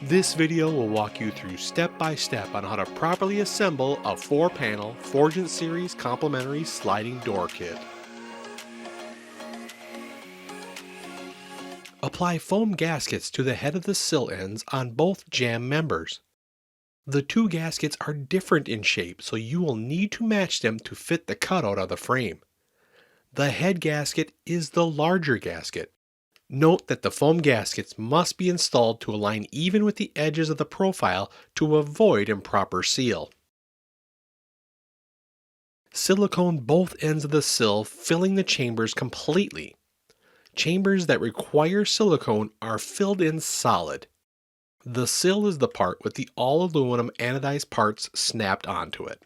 This video will walk you through step by step on how to properly assemble a 4-panel Forgent series complementary sliding door kit. Apply foam gaskets to the head of the sill ends on both jamb members. The two gaskets are different in shape, so you will need to match them to fit the cutout of the frame. The head gasket is the larger gasket. Note that the foam gaskets must be installed to align even with the edges of the profile to avoid improper seal. Silicone both ends of the sill, filling the chambers completely. Chambers that require silicone are filled in solid. The sill is the part with the all-aluminum anodized parts snapped onto it.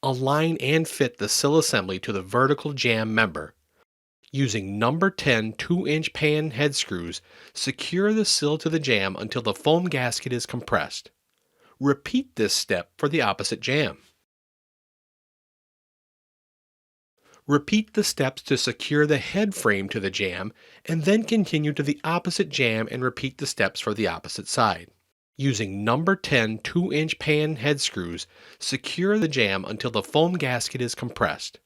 Align and fit the sill assembly to the vertical jamb member. Using number 10 2-inch pan head screws, secure the sill to the jamb until the foam gasket is compressed. Repeat this step for the opposite jamb. Repeat the steps to secure the head frame to the jamb, and then continue to the opposite jamb and repeat the steps for the opposite side. Using number 10 2-inch pan head screws, secure the jamb until the foam gasket is compressed.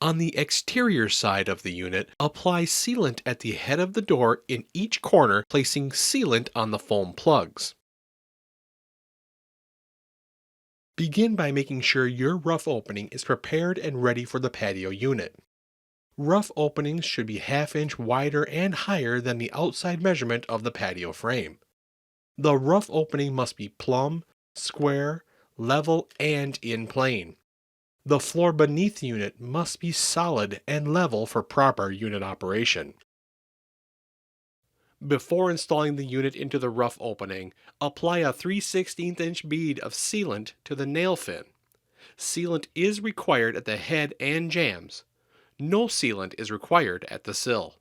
On the exterior side of the unit, apply sealant at the head of the door in each corner, placing sealant on the foam plugs. Begin by making sure your rough opening is prepared and ready for the patio unit. Rough openings should be ½ inch wider and higher than the outside measurement of the patio frame. The rough opening must be plumb, square, level, and in plane. The floor beneath the unit must be solid and level for proper unit operation. Before installing the unit into the rough opening, apply a 3/16" bead of sealant to the nail fin. Sealant is required at the head and jambs. No sealant is required at the sill.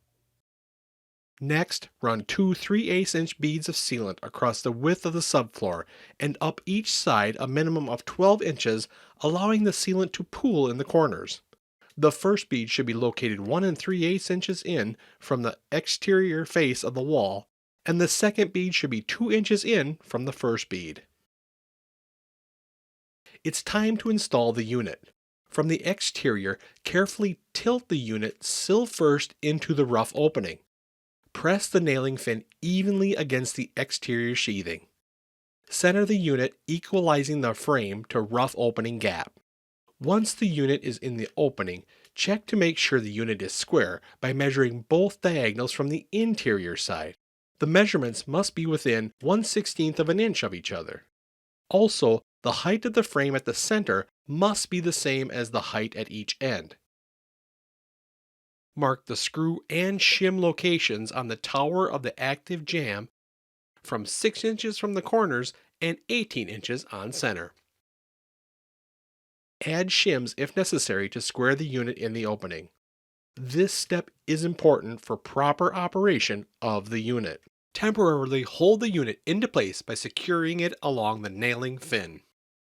Next, run two 3/8" beads of sealant across the width of the subfloor and up each side a minimum of 12 inches, allowing the sealant to pool in the corners. The first bead should be located 1 3/8 inches in from the exterior face of the wall, and the second bead should be 2 inches in from the first bead. It's time to install the unit. From the exterior, carefully tilt the unit sill first into the rough opening. Press the nailing fin evenly against the exterior sheathing. Center the unit, equalizing the frame to rough opening gap. Once the unit is in the opening, check to make sure the unit is square by measuring both diagonals from the interior side. The measurements must be within 1/16 inch of each other. Also, the height of the frame at the center must be the same as the height at each end. Mark the screw and shim locations on the tower of the active jamb from 6 inches from the corners and 18 inches on center. Add shims if necessary to square the unit in the opening. This step is important for proper operation of the unit. Temporarily hold the unit into place by securing it along the nailing fin.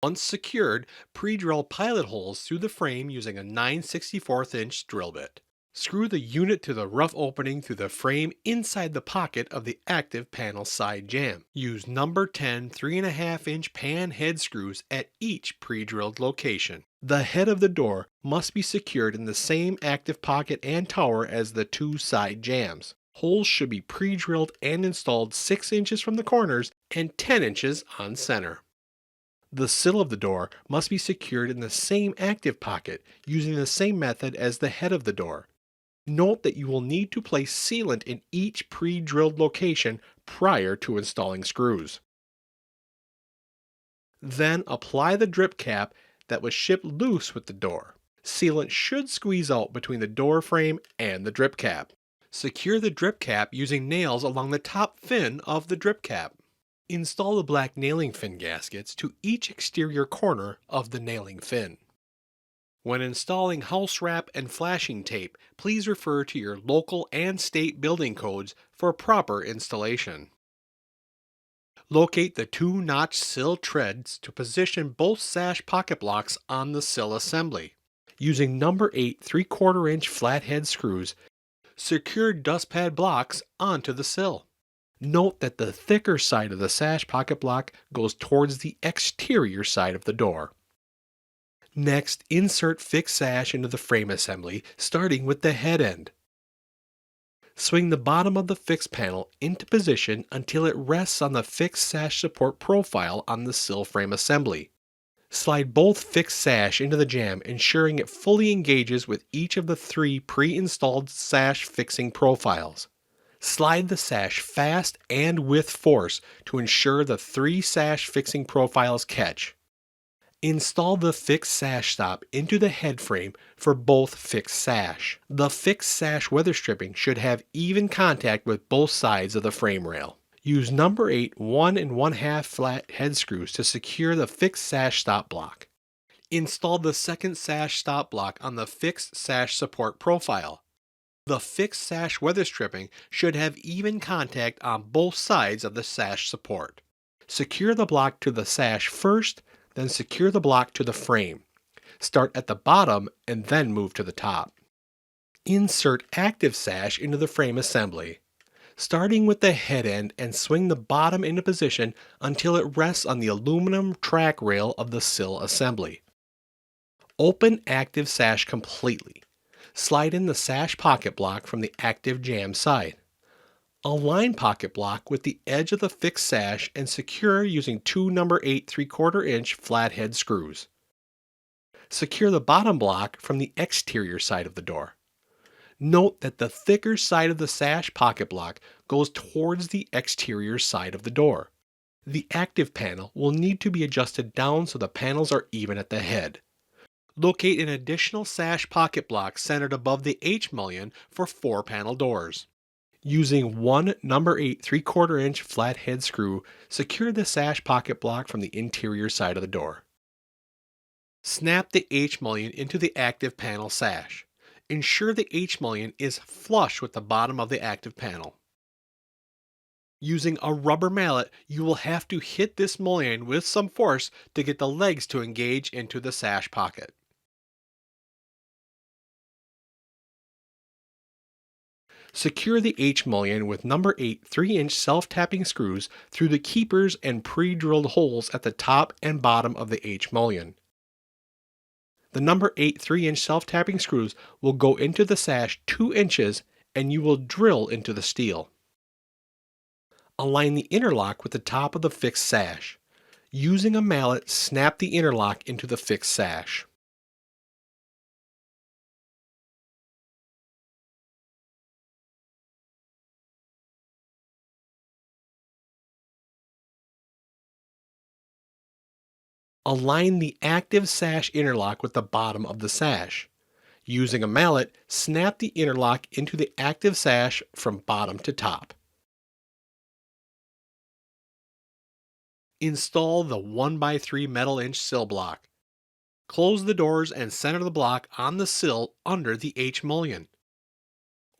Once secured, pre-drill pilot holes through the frame using a 9/64" drill bit. Screw the unit to the rough opening through the frame inside the pocket of the active panel side jamb. Use number 10 3.5-inch pan head screws at each pre-drilled location. The head of the door must be secured in the same active pocket and tower as the two side jambs. Holes should be pre-drilled and installed 6 inches from the corners and 10 inches on center. The sill of the door must be secured in the same active pocket using the same method as the head of the door. Note that you will need to place sealant in each pre-drilled location prior to installing screws. Then apply the drip cap that was shipped loose with the door. Sealant should squeeze out between the door frame and the drip cap. Secure the drip cap using nails along the top fin of the drip cap. Install the black nailing fin gaskets to each exterior corner of the nailing fin. When installing house wrap and flashing tape, please refer to your local and state building codes for proper installation. Locate the two notch sill treads to position both sash pocket blocks on the sill assembly. Using number 8 3/4 inch flathead screws, secure dust pad blocks onto the sill. Note that the thicker side of the sash pocket block goes towards the exterior side of the door. Next, insert fixed sash into the frame assembly, starting with the head end. Swing the bottom of the fixed panel into position until it rests on the fixed sash support profile on the sill frame assembly. Slide both fixed sash into the jamb, ensuring it fully engages with each of the 3 pre-installed sash fixing profiles. Slide the sash fast and with force to ensure the 3 sash fixing profiles catch. Install the fixed sash stop into the head frame for both fixed sash. The fixed sash weather stripping should have even contact with both sides of the frame rail. Use number 8 1 1/2 flat head screws to secure the fixed sash stop block. Install the second sash stop block on the fixed sash support profile. The fixed sash weather stripping should have even contact on both sides of the sash support. Secure the block to the sash first, then secure the block to the frame. Start at the bottom and then move to the top. Insert active sash into the frame assembly, starting with the head end, and swing the bottom into position until it rests on the aluminum track rail of the sill assembly. Open active sash completely. Slide in the sash pocket block from the active jamb side. Align pocket block with the edge of the fixed sash and secure using 2 number 8 3/4 inch flathead screws. Secure the bottom block from the exterior side of the door. Note that the thicker side of the sash pocket block goes towards the exterior side of the door. The active panel will need to be adjusted down so the panels are even at the head. Locate an additional sash pocket block centered above the H-mullion for 4 panel doors. Using 1 number 8 3/4 inch flathead screw, secure the sash pocket block from the interior side of the door. Snap the H-mullion into the active panel sash. Ensure the H-mullion is flush with the bottom of the active panel. Using a rubber mallet, you will have to hit this mullion with some force to get the legs to engage into the sash pocket. Secure the H-mullion with number 8 3-inch self-tapping screws through the keepers and pre-drilled holes at the top and bottom of the H-mullion. The number 8 3-inch self-tapping screws will go into the sash 2 inches and you will drill into the steel. Align the interlock with the top of the fixed sash. Using a mallet, snap the interlock into the fixed sash. Align the active sash interlock with the bottom of the sash. Using a mallet, snap the interlock into the active sash from bottom to top. Install the 1x3 metal inch sill block. Close the doors and center the block on the sill under the H-mullion.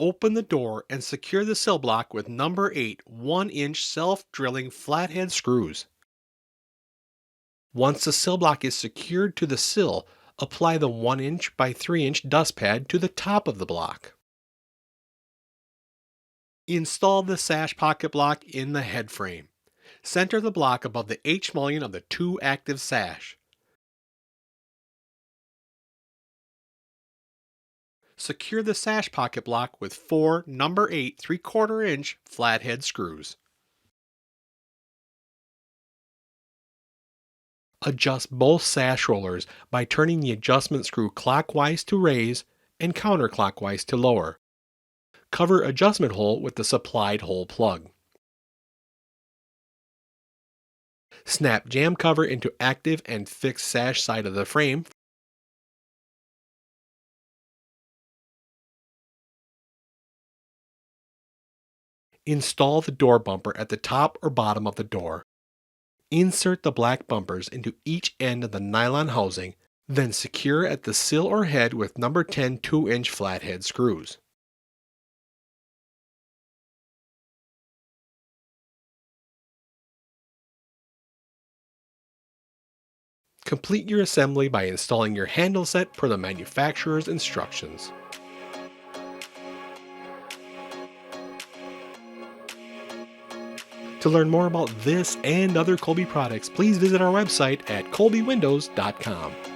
Open the door and secure the sill block with number 8 1-inch self-drilling flathead screws. Once the sill block is secured to the sill, apply the 1-inch by 3-inch dust pad to the top of the block. Install the sash pocket block in the head frame. Center the block above the H-mullion of the 2 active sash. Secure the sash pocket block with 4 number 8 3/4 inch flathead screws. Adjust both sash rollers by turning the adjustment screw clockwise to raise and counterclockwise to lower. Cover adjustment hole with the supplied hole plug. Snap jamb cover into active and fixed sash side of the frame. Install the door bumper at the top or bottom of the door. Insert the black bumpers into each end of the nylon housing, then secure at the sill or head with number 10 2-inch flathead screws. Complete your assembly by installing your handle set per the manufacturer's instructions. To learn more about this and other Kolbe products, please visit our website at kolbewindows.com.